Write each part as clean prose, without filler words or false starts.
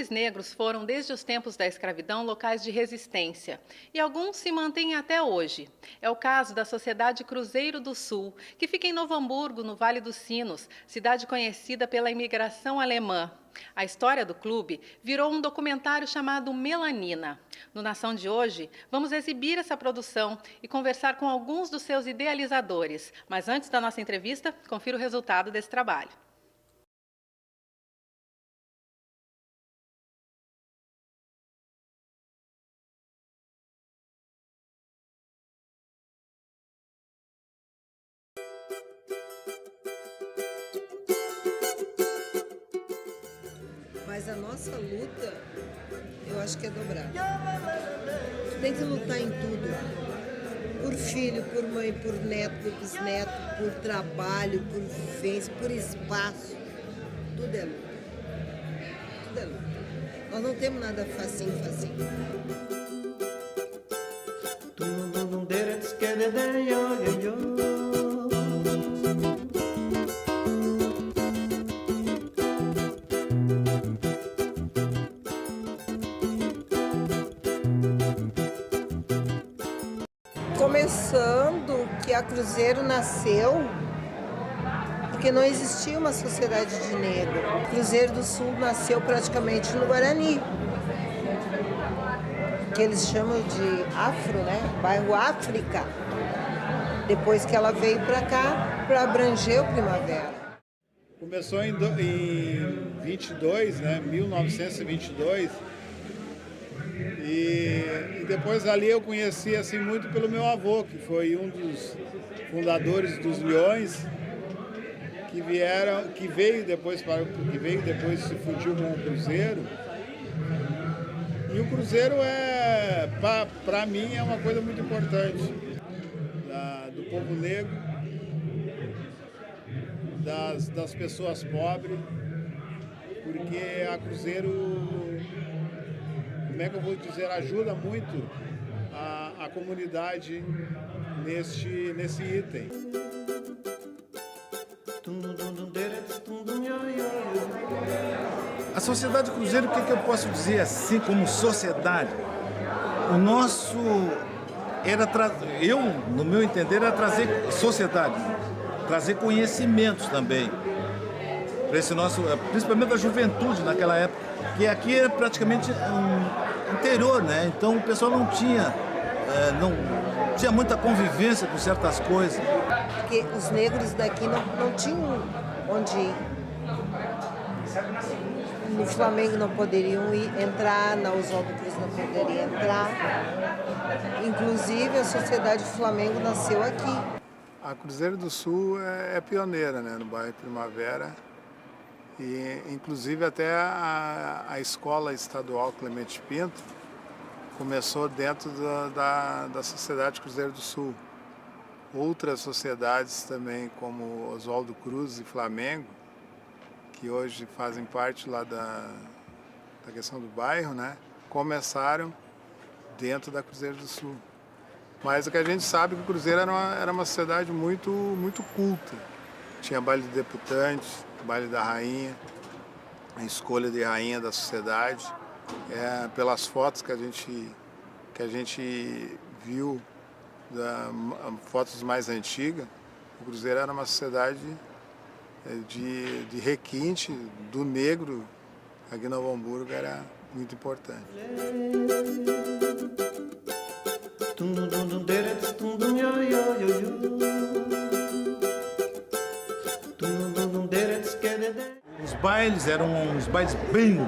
clubes negros foram, desde os tempos da escravidão, locais de resistência. E alguns se mantêm até hoje. É o caso da Sociedade Cruzeiro do Sul, que fica em Novo Hamburgo, no Vale dos Sinos, cidade conhecida pela imigração alemã. A história do clube virou um documentário chamado Melanina. No Nação de hoje, vamos exibir essa produção e conversar com alguns dos seus idealizadores. Mas antes da nossa entrevista, confira o resultado desse trabalho. Mas a nossa luta, eu acho que é dobrada. Tu tem que lutar em tudo. Por filho, por mãe, por neto, por bisneto, por trabalho, por vivência, por espaço. Tudo é luta. Tudo é luta. Nós não temos nada facinho. Começando que a Cruzeiro nasceu porque não existia uma sociedade de negro. Cruzeiro do Sul nasceu praticamente no Guarani, que eles chamam de Afro, né? Bairro África. Depois que ela veio para cá, para abranger o Primavera. Começou em 22, né? 1922. E depois ali eu conheci assim muito pelo meu avô, que foi um dos fundadores dos Leões, que veio depois se fundiu com o Cruzeiro. E o Cruzeiro para mim é uma coisa muito importante do povo negro, das pessoas pobres, porque a Cruzeiro, como é que eu vou dizer, ajuda muito a comunidade nesse item. A Sociedade Cruzeiro, o que eu posso dizer assim como sociedade? O nosso no meu entender, era trazer sociedade, trazer conhecimentos também para esse nosso, principalmente a juventude naquela época, que aqui é praticamente um interior, né? Então o pessoal não tinha muita convivência com certas coisas. Porque os negros daqui não tinham onde ir. No Flamengo não poderiam entrar, na Oswaldo Cruz não poderiam entrar. Inclusive a Sociedade Flamengo nasceu aqui. A Cruzeiro do Sul é pioneira, né, no bairro Primavera. E inclusive até a escola estadual Clemente Pinto começou dentro da Sociedade Cruzeiro do Sul. Outras sociedades também, como Oswaldo Cruz e Flamengo, que hoje fazem parte lá da questão do bairro, né, começaram dentro da Cruzeiro do Sul. Mas o que a gente sabe é que o Cruzeiro era uma sociedade muito, muito culta. Tinha baile de deputantes, baile da rainha, a escolha de rainha da sociedade. Pelas fotos que a gente viu, fotos mais antigas, o Cruzeiro era uma sociedade de requinte do negro aqui em Novo Hamburgo, era muito importante. Os bailes eram uns bailes bem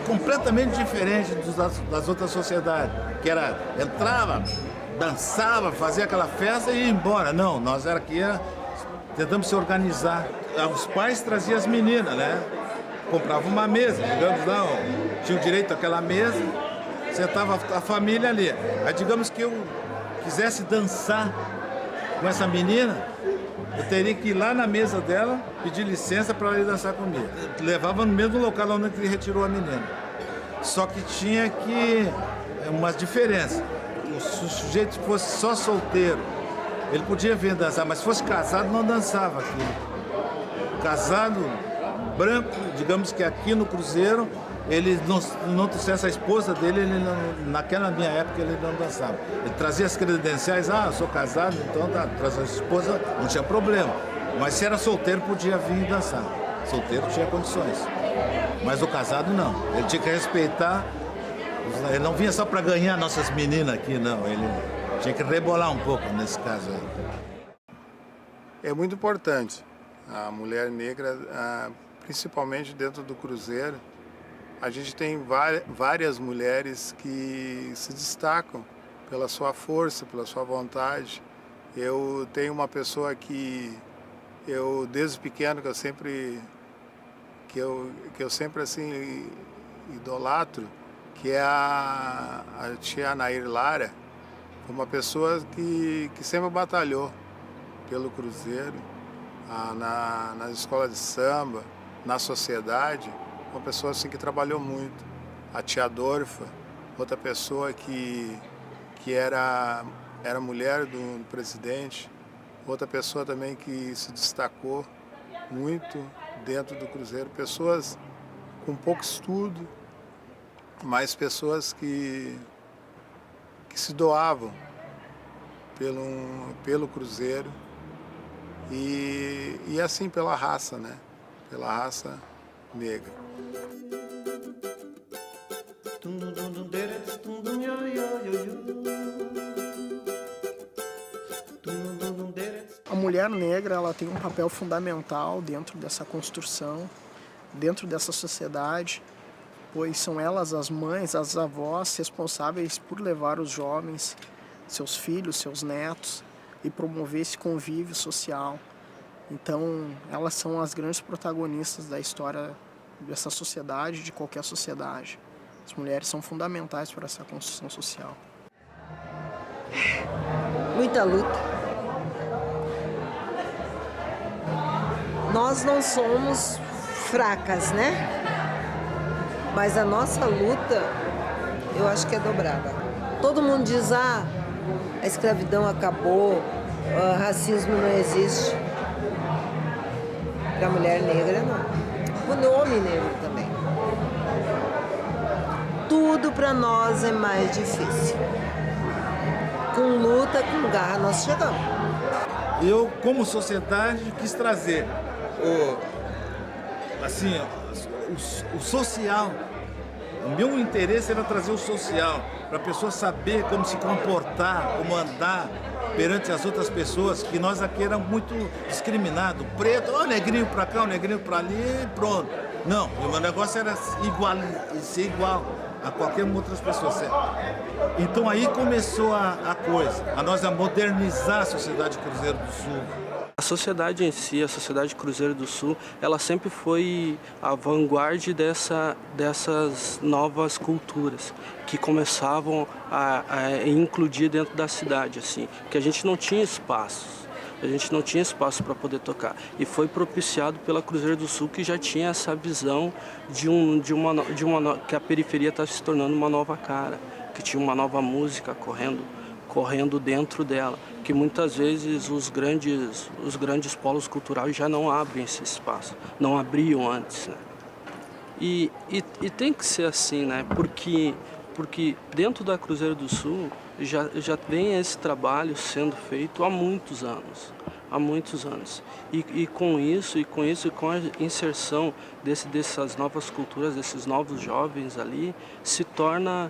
completamente diferentes das outras sociedades, que entrava, dançava, fazia aquela festa e ia embora. Não, nós tentamos se organizar. Os pais traziam as meninas, né? Compravam uma mesa, digamos, não, tinham direito àquela mesa, sentava a família ali. Aí digamos que eu quisesse dançar com essa menina, eu teria que ir lá na mesa dela, pedir licença para ela ir dançar comigo. Levava no mesmo local onde ele retirou a menina. Só que tinha umas diferenças. Se o sujeito fosse só solteiro, ele podia vir dançar, mas se fosse casado, não dançava aqui. Casado, branco, digamos que aqui no Cruzeiro, ele não trouxesse a esposa dele, naquela minha época ele não dançava. Ele trazia as credenciais, eu sou casado, então traz a esposa, não tinha problema. Mas se era solteiro, podia vir dançar. Solteiro tinha condições. Mas o casado não. Ele tinha que respeitar. Ele não vinha só para ganhar nossas meninas aqui, não. Ele tinha que rebolar um pouco nesse caso aí. É muito importante. A mulher negra, principalmente dentro do cruzeiro, a gente tem várias mulheres que se destacam pela sua força, pela sua vontade. Eu tenho uma pessoa que eu, desde pequeno, que eu sempre assim idolatro, que é a tia Nair Lara, uma pessoa que sempre batalhou pelo cruzeiro, nas escolas de samba, na sociedade, uma pessoa assim que trabalhou muito. A tia Dorfa, outra pessoa que era mulher do presidente, outra pessoa também que se destacou muito dentro do cruzeiro, pessoas com pouco estudo, mas pessoas que se doavam pelo cruzeiro e assim pela raça, né? Pela raça negra. A mulher negra, ela tem um papel fundamental dentro dessa construção, dentro dessa sociedade, pois são elas as mães, as avós responsáveis por levar os jovens, seus filhos, seus netos, e promover esse convívio social. Então, elas são as grandes protagonistas da história dessa sociedade, de qualquer sociedade. As mulheres são fundamentais para essa construção social. Muita luta. Nós não somos fracas, né? Mas a nossa luta, eu acho que é dobrada. Todo mundo diz, a escravidão acabou, o racismo não existe. Para a mulher negra, não. O homem negro também. Tudo para nós é mais difícil. Com luta, com garra, nós chegamos. Eu, como sociedade, quis trazer o social. O meu interesse era trazer o social, para a pessoa saber como se comportar, como andar perante as outras pessoas, que nós aqui éramos muito discriminados. Preto, o negrinho para cá, o negrinho para ali, e pronto. Não, o meu negócio era ser igual a qualquer outras pessoas. Então aí começou a coisa, a modernizar a sociedade Cruzeiro do Sul. A sociedade em si, a sociedade Cruzeiro do Sul, ela sempre foi a vanguarda dessas novas culturas que começavam a incluir dentro da cidade, assim, que a gente não tinha espaços. A gente não tinha espaço para poder tocar. E foi propiciado pela Cruzeiro do Sul, que já tinha essa visão que a periferia está se tornando uma nova cara, que tinha uma nova música correndo dentro dela, que muitas vezes os grandes polos culturais já não abrem esse espaço, não abriam antes, né? E tem que ser assim, né? Porque dentro da Cruzeiro do Sul já vem esse trabalho sendo feito há muitos anos. E com a inserção dessas novas culturas, desses novos jovens ali, se torna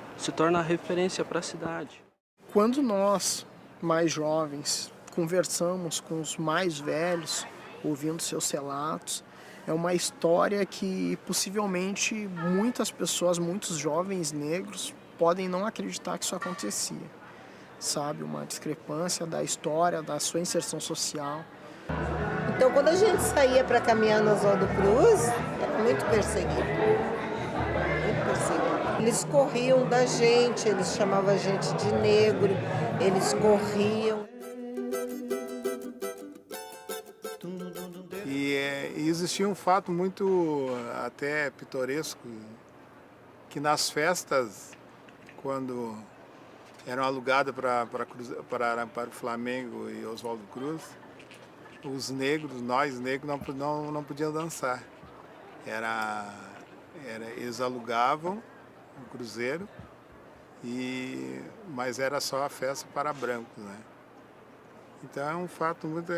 a referência para a cidade. Quando nós, mais jovens, conversamos com os mais velhos, ouvindo seus relatos, é uma história que possivelmente muitas pessoas, muitos jovens negros, podem não acreditar que isso acontecia. Sabe, uma discrepância da história, da sua inserção social. Então, quando a gente saía para caminhar na Oswaldo Cruz, era muito perseguido. Muito perseguido. Eles corriam da gente, eles chamavam a gente de negro, eles corriam. E existia um fato muito até pitoresco, que nas festas, quando eram alugadas para o Flamengo e Oswaldo Cruz, nós negros, não podíamos dançar. eles alugavam o cruzeiro, mas era só a festa para brancos, né? Então é um fato muito...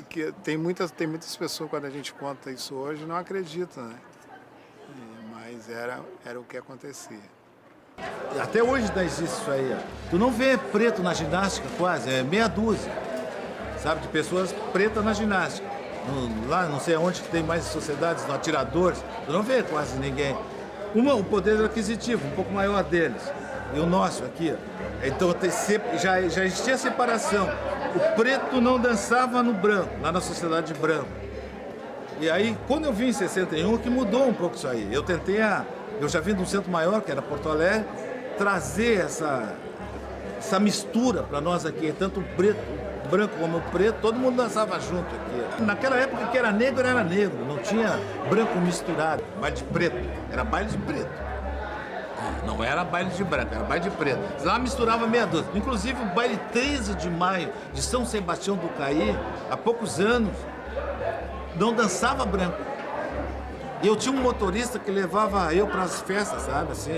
que tem muitas pessoas, quando a gente conta isso hoje, não acreditam, né? Mas era o que acontecia. Até hoje ainda existe isso aí. Ó. Tu não vê preto na ginástica quase, é meia dúzia, sabe, de pessoas pretas na ginástica. Lá, não sei onde que tem mais sociedades, no Atiradores, tu não vê quase ninguém. O poder aquisitivo, um pouco maior deles. E o nosso aqui, ó. Então já existia separação. O preto não dançava no branco, lá na sociedade branca. E aí, quando eu vim em 61, que mudou um pouco isso aí. Eu já vim de um centro maior, que era Porto Alegre, trazer essa mistura para nós aqui, tanto o preto, o branco como o preto, todo mundo dançava junto aqui. Naquela época que era negro, não tinha branco misturado, baile de preto, era baile de preto. Não era baile de branco, era baile de preto. Lá misturava meia dúzia. Inclusive o baile 13 de maio de São Sebastião do Caí, há poucos anos, não dançava branco. E eu tinha um motorista que levava eu para as festas, sabe? Assim,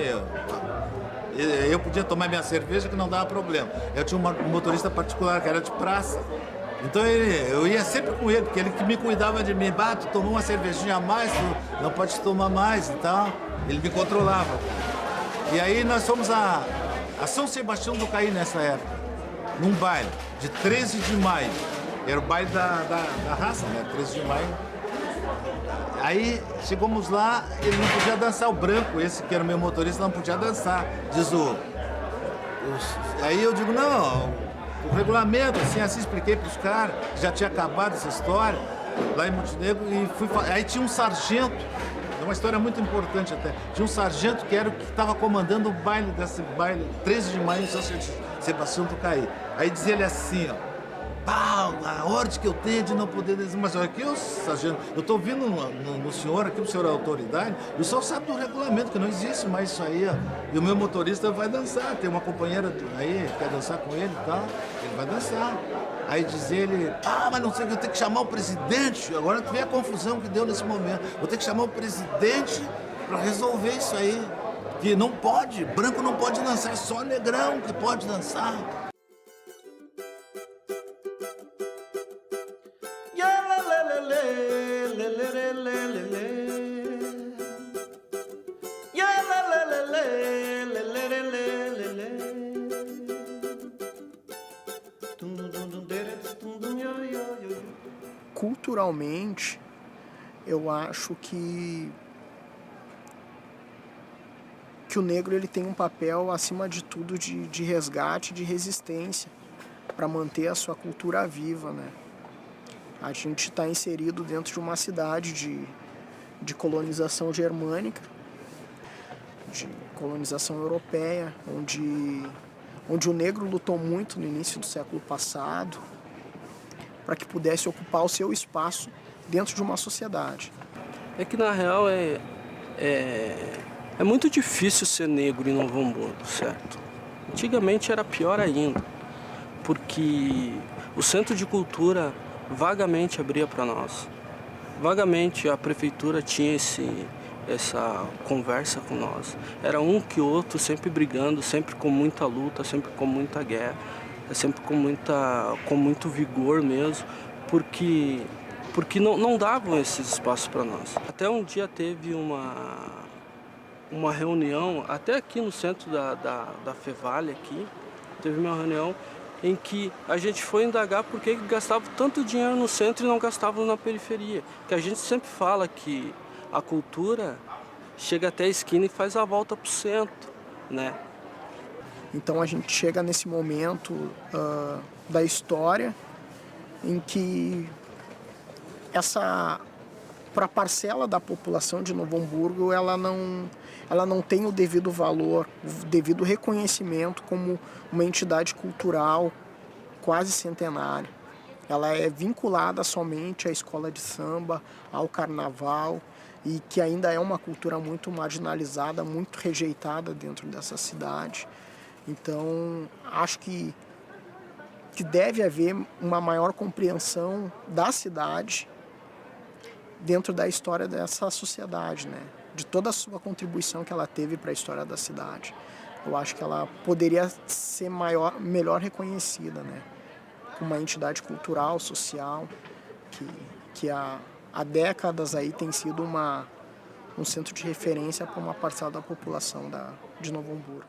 eu podia tomar minha cerveja que não dava problema. Eu tinha um motorista particular que era de praça. Então eu ia sempre com ele, porque ele que me cuidava de mim. Tu tomou uma cervejinha a mais, tu não pode tomar mais e tal. Ele me controlava. E aí nós fomos a São Sebastião do Caí nessa época, num baile de 13 de maio. Era o baile da raça, né? 13 de maio. Aí chegamos lá, ele não podia dançar, o branco, esse que era o meu motorista, não podia dançar. Diz Aí eu digo, não, o regulamento, assim expliquei para os caras, já tinha acabado essa história, lá em Montenegro, e aí tinha um sargento, é uma história muito importante até, tinha um sargento que era o que estava comandando o baile, desse baile, 13 de maio em São Sebastião do Caí. Aí dizia ele assim, ó, a ordem que eu tenho de não poder dizer, mas olha aqui, sargento, eu estou vindo no senhor aqui, o senhor é autoridade, e o senhor sabe do regulamento, que não existe mais isso aí, ó. E o meu motorista vai dançar, tem uma companheira aí, quer dançar com ele e tal, ele vai dançar. Aí diz ele, mas não sei, eu tenho que chamar o presidente, agora tu vê a confusão que deu nesse momento, vou ter que chamar o presidente para resolver isso aí, que não pode, branco não pode dançar, é só negrão que pode dançar. Culturalmente, eu acho que o negro ele tem um papel, acima de tudo, de resgate, de resistência, para manter a sua cultura viva, né? A gente está inserido dentro de uma cidade de colonização germânica, de colonização europeia, onde o negro lutou muito no início do século passado para que pudesse ocupar o seu espaço dentro de uma sociedade. É que, na real, é muito difícil ser negro em Novo Hamburgo, certo? Antigamente era pior ainda, porque o Centro de Cultura vagamente abria para nós. Vagamente a prefeitura tinha essa conversa com nós. Era um que outro, sempre brigando, sempre com muita luta, sempre com muita guerra, sempre com muito vigor mesmo, porque não davam esses espaços para nós. Até um dia teve uma reunião, até aqui no centro da Fevale, aqui, teve uma reunião em que a gente foi indagar por que gastava tanto dinheiro no centro e não gastava na periferia. Que a gente sempre fala que a cultura chega até a esquina e faz a volta para o centro, né? Então a gente chega nesse momento da história em que para a parcela da população de Novo Hamburgo, ela não tem o devido valor, o devido reconhecimento como uma entidade cultural quase centenária. Ela é vinculada somente à escola de samba, ao carnaval, e que ainda é uma cultura muito marginalizada, muito rejeitada dentro dessa cidade. Então, acho que deve haver uma maior compreensão da cidade dentro da história dessa sociedade, né? de toda a sua contribuição que ela teve para a história da cidade. Eu acho que ela poderia ser melhor reconhecida, né? Como uma entidade cultural, social, que há décadas aí tem sido um centro de referência para uma parcela da população de Novo Hamburgo.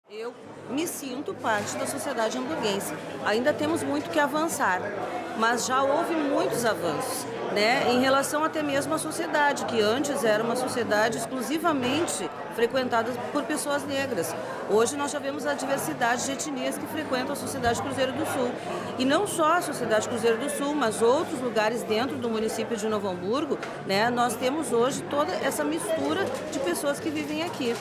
Eu me sinto parte da sociedade hamburguense. Ainda temos muito que avançar, mas já houve muitos avanços, né? Em relação até mesmo à sociedade, que antes era uma sociedade exclusivamente frequentada por pessoas negras. Hoje nós já vemos a diversidade de etnias que frequentam a Sociedade Cruzeiro do Sul. E não só a Sociedade Cruzeiro do Sul, mas outros lugares dentro do município de Novo Hamburgo, né? Nós temos hoje toda essa mistura de pessoas que vivem aqui.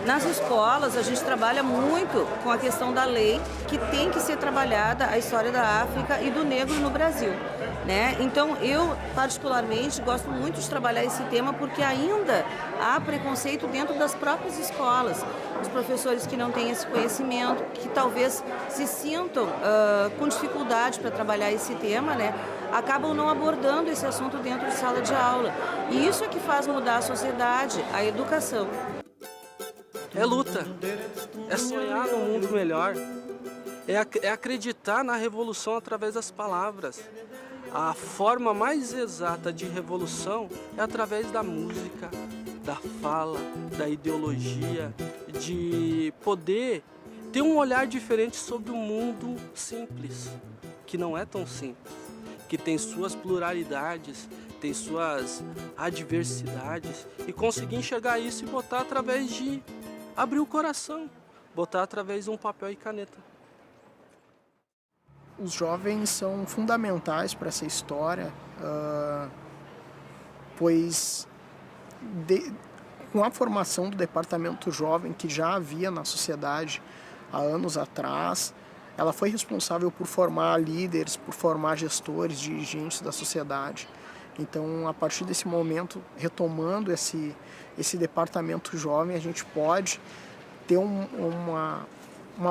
Nas escolas, a gente trabalha muito com a questão da lei, que tem que ser trabalhada a história da África e do negro no Brasil, né? Então, eu, particularmente, gosto muito de trabalhar esse tema porque ainda há preconceito dentro das próprias escolas. Os professores que não têm esse conhecimento, que talvez se sintam com dificuldade para trabalhar esse tema, né? Acabam não abordando esse assunto dentro de sala de aula. E isso é que faz mudar a sociedade, a educação. É luta, é sonhar num mundo melhor, é acreditar na revolução através das palavras. A forma mais exata de revolução é através da música, da fala, da ideologia, de poder ter um olhar diferente sobre o mundo simples, que não é tão simples, que tem suas pluralidades, tem suas adversidades, e conseguir enxergar isso e botar através de abrir o coração, botar através de um papel e caneta. Os jovens são fundamentais para essa história, pois com a formação do Departamento Jovem, que já havia na sociedade há anos atrás, ela foi responsável por formar líderes, por formar gestores, dirigentes da sociedade. Então, a partir desse momento, retomando esse Departamento Jovem, a gente pode ter uma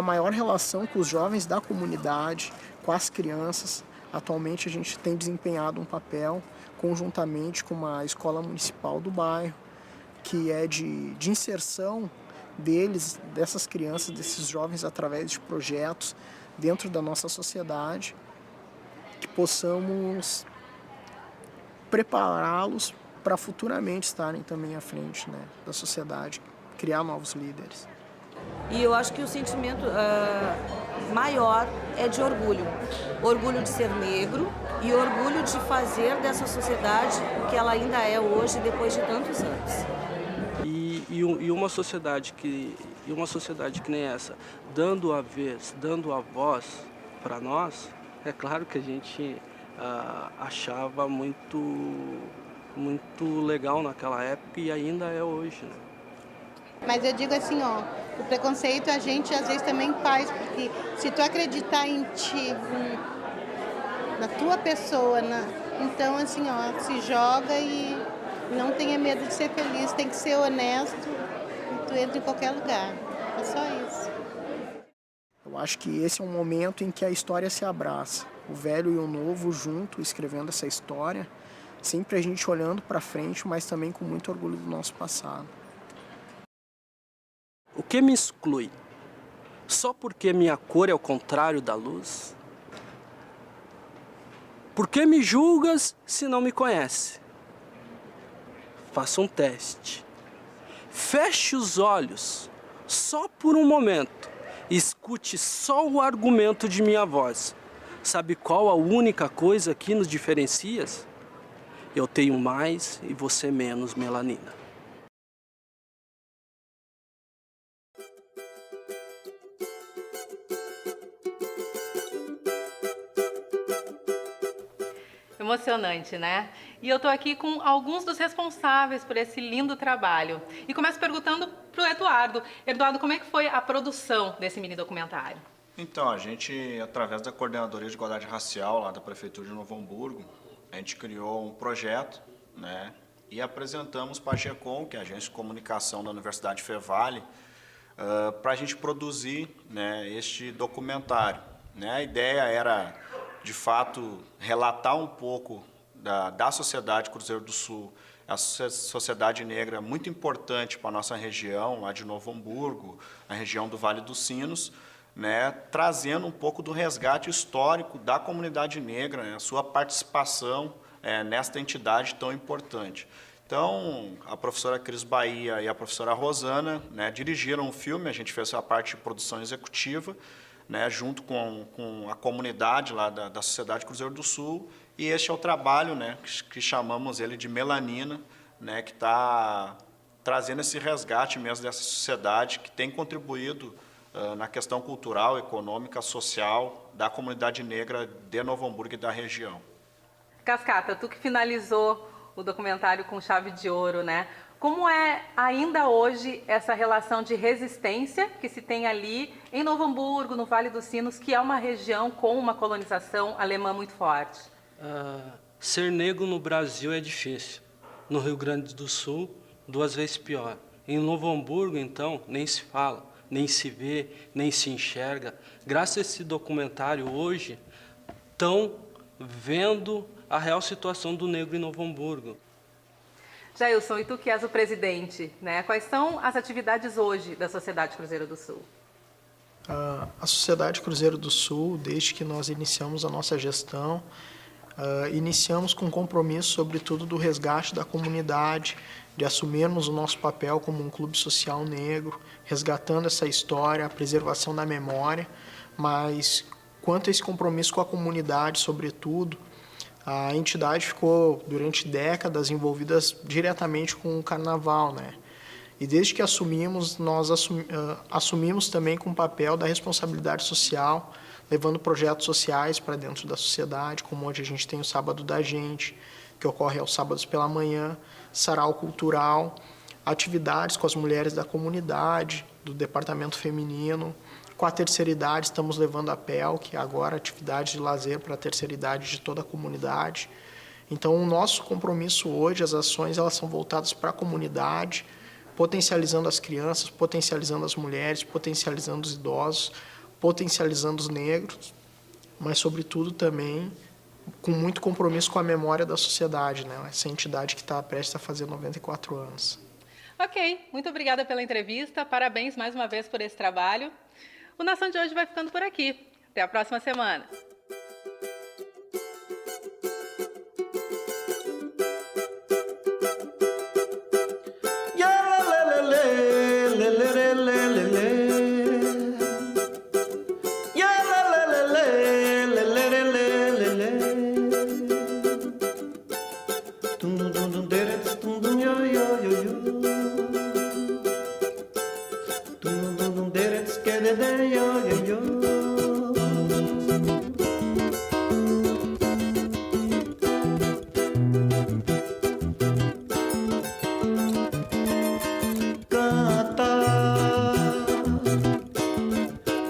maior relação com os jovens da comunidade, com as crianças. Atualmente a gente tem desempenhado um papel conjuntamente com uma escola municipal do bairro, que é de inserção dessas crianças, desses jovens, através de projetos dentro da nossa sociedade, que possamos prepará-los para futuramente estarem também à frente, né, da sociedade, criar novos líderes. E eu acho que o sentimento maior é de orgulho. Orgulho de ser negro e orgulho de fazer dessa sociedade o que ela ainda é hoje, depois de tantos anos. E uma sociedade que nem essa, dando a vez, dando a voz para nós, é claro que a gente achava muito legal naquela época e ainda é hoje, né? Mas eu digo assim, ó, o preconceito a gente às vezes também faz, porque se tu acreditar em ti, na tua pessoa, então assim, ó, se joga e não tenha medo de ser feliz, tem que ser honesto e tu entra em qualquer lugar. É só isso. Eu acho que esse é um momento em que a história se abraça, o velho e o novo junto, escrevendo essa história, sempre a gente olhando para frente, mas também com muito orgulho do nosso passado. O que me exclui? Só porque minha cor é o contrário da luz? Por que me julgas se não me conhece? Faça um teste. Feche os olhos, só por um momento. Escute só o argumento de minha voz. Sabe qual a única coisa que nos diferencia? Eu tenho mais e você menos melanina. Emocionante, né? E eu tô aqui com alguns dos responsáveis por esse lindo trabalho. E começo perguntando pro Eduardo. Eduardo, como é que foi a produção desse mini documentário? Então, a gente, através da Coordenadoria de Igualdade Racial lá da Prefeitura de Novo Hamburgo, a gente criou um projeto, né? E apresentamos para a GECOM, que é a Agência de Comunicação da Universidade Fevale, para a gente produzir, né, este documentário, né? A ideia era, de fato, relatar um pouco da sociedade Cruzeiro do Sul a sociedade negra muito importante para a nossa região, lá de Novo Hamburgo, a região do Vale dos Sinos, né, trazendo um pouco do resgate histórico da comunidade negra, né, a sua participação nesta entidade tão importante. Então, a professora Cris Bahia e a professora Rosana, né, dirigiram o filme, a gente fez a parte de produção executiva, né, junto com a comunidade lá da Sociedade Cruzeiro do Sul, e este é o trabalho, né, que chamamos ele de Melanina, né, que está trazendo esse resgate mesmo dessa sociedade que tem contribuído na questão cultural, econômica, social da comunidade negra de Novo Hamburgo e da região. Cascata, tu que finalizou o documentário com chave de ouro, né? Como é ainda hoje essa relação de resistência que se tem ali em Novo Hamburgo, no Vale dos Sinos, que é uma região com uma colonização alemã muito forte? Ser negro no Brasil é difícil. No Rio Grande do Sul, 2 vezes pior. Em Novo Hamburgo, então, nem se fala, nem se vê, nem se enxerga. Graças a esse documentário, hoje, estão vendo a real situação do negro em Novo Hamburgo. Jailson, e tu que és o presidente, né? Quais são as atividades hoje da Sociedade Cruzeiro do Sul? A Sociedade Cruzeiro do Sul, desde que nós iniciamos a nossa gestão, iniciamos com compromisso, sobretudo, do resgate da comunidade, de assumirmos o nosso papel como um clube social negro, resgatando essa história, a preservação da memória, mas quanto a esse compromisso com a comunidade, sobretudo, a entidade ficou, durante décadas, envolvida diretamente com o carnaval, né? E desde que assumimos, nós assumimos também com o papel da responsabilidade social, levando projetos sociais para dentro da sociedade, como hoje a gente tem o Sábado da Gente, que ocorre aos sábados pela manhã, sarau cultural, atividades com as mulheres da comunidade, do departamento feminino. Com a terceira idade, estamos levando a PEL, que é agora atividade de lazer para a terceira idade de toda a comunidade. Então, o nosso compromisso hoje, as ações, elas são voltadas para a comunidade, potencializando as crianças, potencializando as mulheres, potencializando os idosos, potencializando os negros, mas, sobretudo, também com muito compromisso com a memória da sociedade, né? Essa entidade que está prestes a fazer 94 anos. Ok, muito obrigada pela entrevista, parabéns mais uma vez por esse trabalho. O Nação de hoje vai ficando por aqui. Até a próxima semana.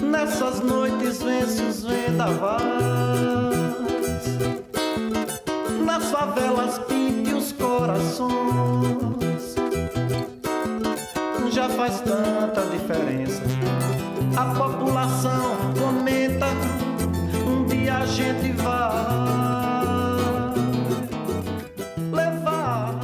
Nessas noites vence os vendavais, nas favelas pinte os corações. Já faz tanta diferença. A população comenta, um dia a gente vai levar.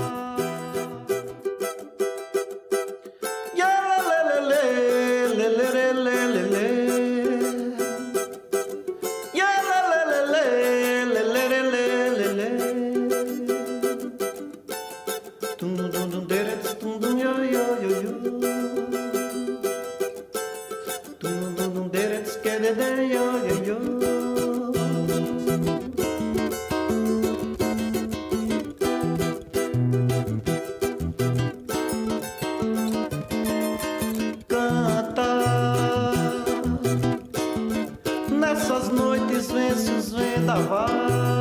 Nessas noites vence os vendavais,